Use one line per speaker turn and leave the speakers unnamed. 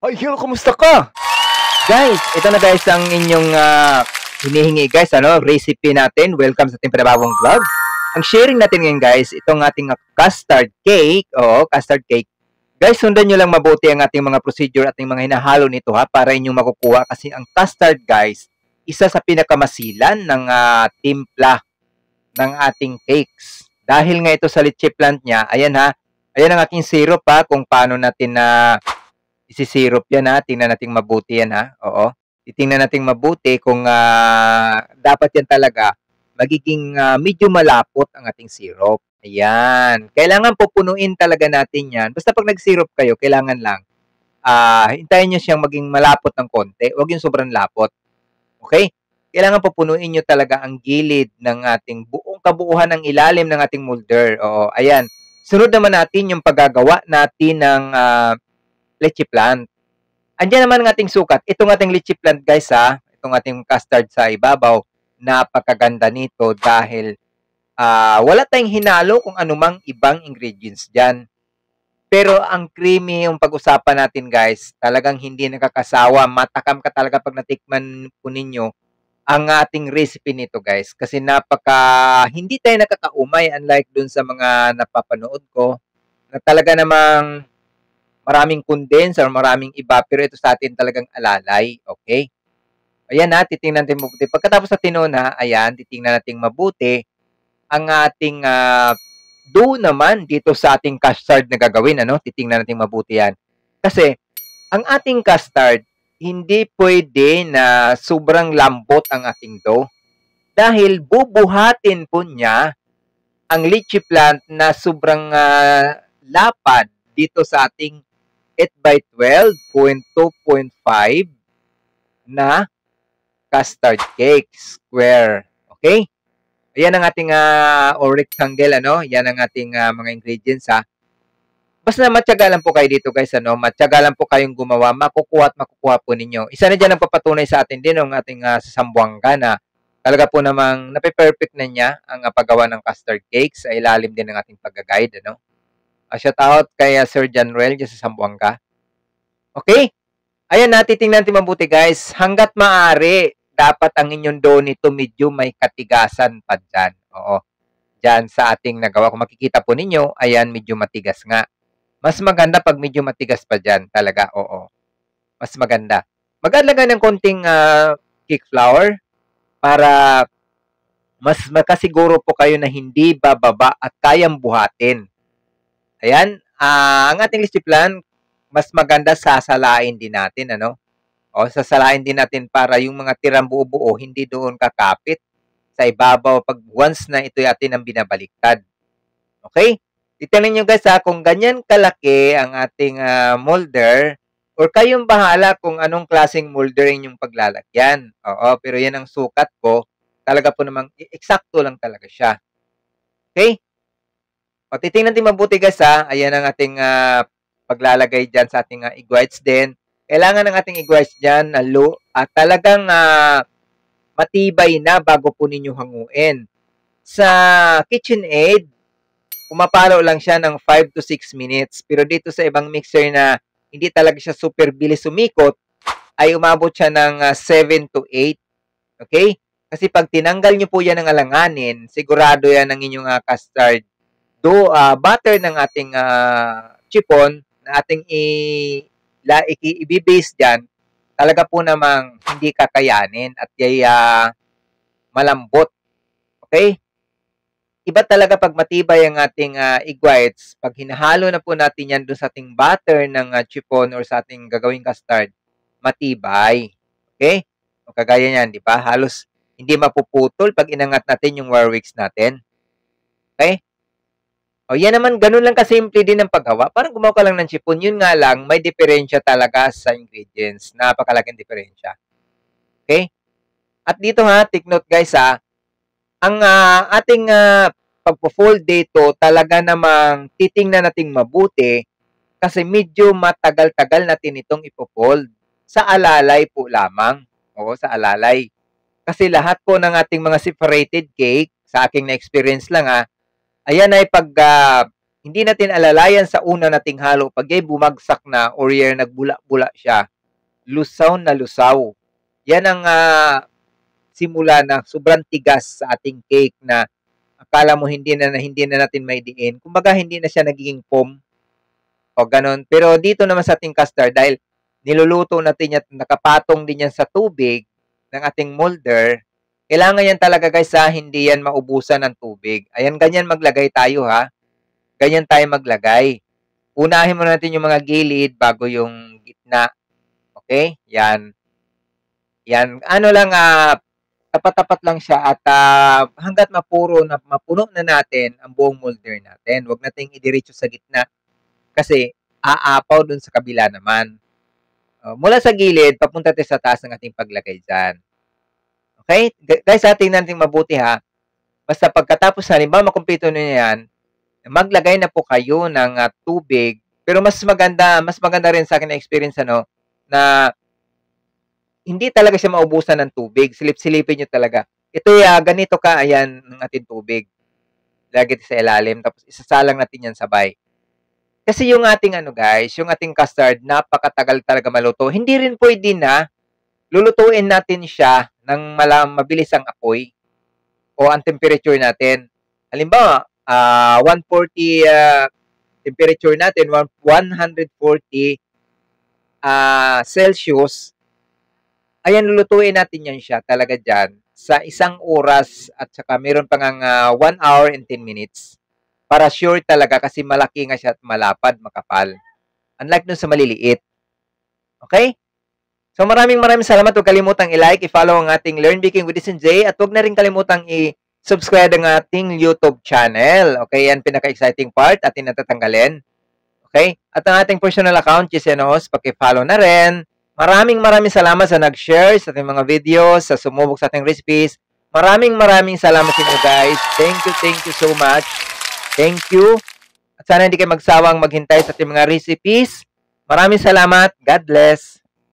Ay, hello, kumusta ka? Guys, ito na guys ang inyong hinihingi guys, recipe natin. Welcome sa ating panibagong vlog. Ang sharing natin ngayon guys, itong ating custard cake. Oo, custard cake. Guys, sundan nyo lang mabuti ang ating mga procedure at mga hinahalo nito ha, para inyong makukuha. Kasi ang custard guys, isa sa pinakamasilan ng timpla ng ating cakes. Dahil nga ito sa litchi plant niya, ayan ha, ayan ang aking syrup ha, kung paano natin isi-syrup yan ha. Tingnan natin mabuti yan ha. Oo. Titingnan natin mabuti kung dapat yan talaga magiging medyo malapot ang ating syrup. Ayan. Kailangan pupunuin talaga natin yan. Basta pag nag-syrup kayo, kailangan lang hintayin nyo siyang maging malapot ng konti. Huwag yung sobrang lapot. Okay? Kailangan pupunuin nyo talaga ang gilid ng ating buong kabuuan ng ilalim ng ating molder. Oo. Ayan. Sunod naman natin yung paggagawa natin ng litchi plant. Andiyan naman ang ating sukat. Itong ating litchi plant guys ha, itong ating custard sa ibabaw, napakaganda nito dahil wala tayong hinalo kung anumang ibang ingredients dyan. Pero ang creamy yung pag-usapan natin guys, talagang hindi nakakasawa. Matakam ka talaga pag natikman po ninyo ang ating recipe nito guys. Kasi hindi tayo nakakaumay unlike dun sa mga napapanood ko na talaga namang maraming condenser, maraming iba, pero ito sa atin talagang alalay. Okay? Ayan na, titingnan natin mabuti. Pagkatapos sa tinona, ayan, titingnan natin mabuti ang ating dough naman dito sa ating custard na gagawin. Titingnan natin mabuti yan. Kasi, ang ating custard, hindi pwede na sobrang lambot ang ating dough. Dahil bubuhatin po niya ang lychee plant na sobrang lapad dito sa ating 8x12, 2.5 na custard cake square. Okay? Ayan ang ating or rectangle, Yan ang ating mga ingredients, ha. Basta matyaga lang po kayo dito, guys, Matyaga lang po kayong gumawa, makukuha at makukuha po ninyo. Isa na dyan ang papatunay sa atin din ng ating sasambuanga na talaga po namang nape-perfect na niya ang paggawa ng custard cake sa ilalim din ng ating pag-guide, shout out kay Sir John Ruel sa Sambuanga. Okay? Ayan, titingnan natin mabuti guys. Hanggat maaari, dapat ang inyong dough nito medyo may katigasan pa dyan. Oo. Dyan sa ating nagawa. Kung makikita po ninyo, ayan, medyo matigas nga. Mas maganda pag medyo matigas pa dyan. Talaga, oo. Mas maganda. Mag-alaga ng konting cake flour para mas makasiguro po kayo na hindi bababa at kayang buhatin. Ayan, ang ating litchi plant, mas maganda sasalain din natin, O, sasalain din natin para yung mga tirang buo-buo hindi doon kakapit sa ibabaw pag once na ito atin ang binabaliktad. Okay? Titingnan nyo guys kung ganyan kalaki ang ating molder, or kayong bahala kung anong klaseng molder yung paglalagyan. Oo, pero yan ang sukat ko. Talaga po namang eksakto lang talaga siya. Okay? O, titingnan natin mabuti guys Ayan ang ating paglalagay dyan sa ating egg whites din. Kailangan ng ating egg whites dyan at talagang matibay na bago po ninyo hanguin. Sa KitchenAid, pumapalo lang siya ng 5 to 6 minutes. Pero dito sa ibang mixer na hindi talaga siya super bilis sumikot, ay umabot siya ng 7 to 8. Okay? Kasi pag tinanggal nyo po yan ng alanganin, sigurado yan ang inyong custard butter ng ating chiffon na ating i-base dyan, talaga po namang hindi kakayanin at malambot. Okay? Iba talaga pag matibay ang ating egg whites, pag hinahalo na po natin yan doon sa ating butter ng chiffon or sa ating gagawing custard, matibay. Okay? O kagaya niyan, di ba? Halos hindi mapuputol pag inangat natin yung wire wicks natin. Okay? O yan naman, ganun lang kasimple din ang paggawa. Parang gumawa ka lang ng chiffon. Yun nga lang, may diferensya talaga sa ingredients. Napakalaking diferensya. Okay? At dito take note guys ang ating pagpo-fold dito, talaga namang titingnan nating mabuti kasi medyo matagal-tagal natin itong ipo-fold. Sa alalay po lamang. Oo, sa alalay. Kasi lahat po ng ating mga separated cake, sa aking na-experience lang ayan ay pag hindi natin alalayan sa una nating halo. Pag bumagsak na or nagbula-bula siya, lusaw na lusaw. Yan ang simula na sobrang tigas sa ating cake na akala mo hindi na natin maidiin. Kumbaga hindi na siya nagiging foam o ganun. Pero dito naman sa ating custard, dahil niluluto natin yan, nakapatong din yan sa tubig ng ating molder, kailangan yan talaga guys hindi yan maubusan ng tubig. Ayan, ganyan maglagay tayo ha. Ganyan tayo maglagay. Unahin muna natin yung mga gilid bago yung gitna. Okay? Yan. Yan. Ano lang, tapat-tapat lang siya at hanggat mapuno na natin ang buong molder natin. Huwag nating idiretso sa gitna kasi aapaw dun sa kabila naman. Mula sa gilid, papunta tayo sa taas ng ating paglagay dyan. Okay? Guys, tingnan natin mabuti ha. Basta pagkatapos, halimbawa makumpleto na yan, maglagay na po kayo ng tubig. Pero mas maganda rin sa akin na experience na hindi talaga siya maubusan ng tubig. Silip-silipin nyo talaga. Ito ganito ka, ayan, ng ating tubig. Lagay sa ilalim, tapos isasalang natin yan sabay. Kasi yung ating guys, yung ating custard, napakatagal talaga maluto. Hindi rin pwede na lulutuin natin siya ng mabilis ang apoy o ang temperature natin. Halimbawa, 140 temperature natin, 140 Celsius. Ayan, lulutuin natin yan siya talaga dyan sa 1 oras at saka meron pang 1 hour and 10 minutes. Para sure talaga kasi malaki nga siya at malapad, makapal. Unlike dun sa maliliit. Okay? So maraming salamat. Huwag kalimutang i-like, i-follow ang ating Learn Baking with Isen J at huwag na rin kalimutang i-subscribe ang ating YouTube channel. Okay? Yan pinaka-exciting part atin natatanggalin. Okay? At ang ating personal account, Chisenos, paki-follow na rin. Maraming salamat sa nag-share sa ating mga videos, sa sumubok sa ating recipes. Maraming salamat sa inyo guys. Thank you so much. Thank you. At sana hindi kayo magsawang maghintay sa ating mga recipes. Maraming salamat. God bless.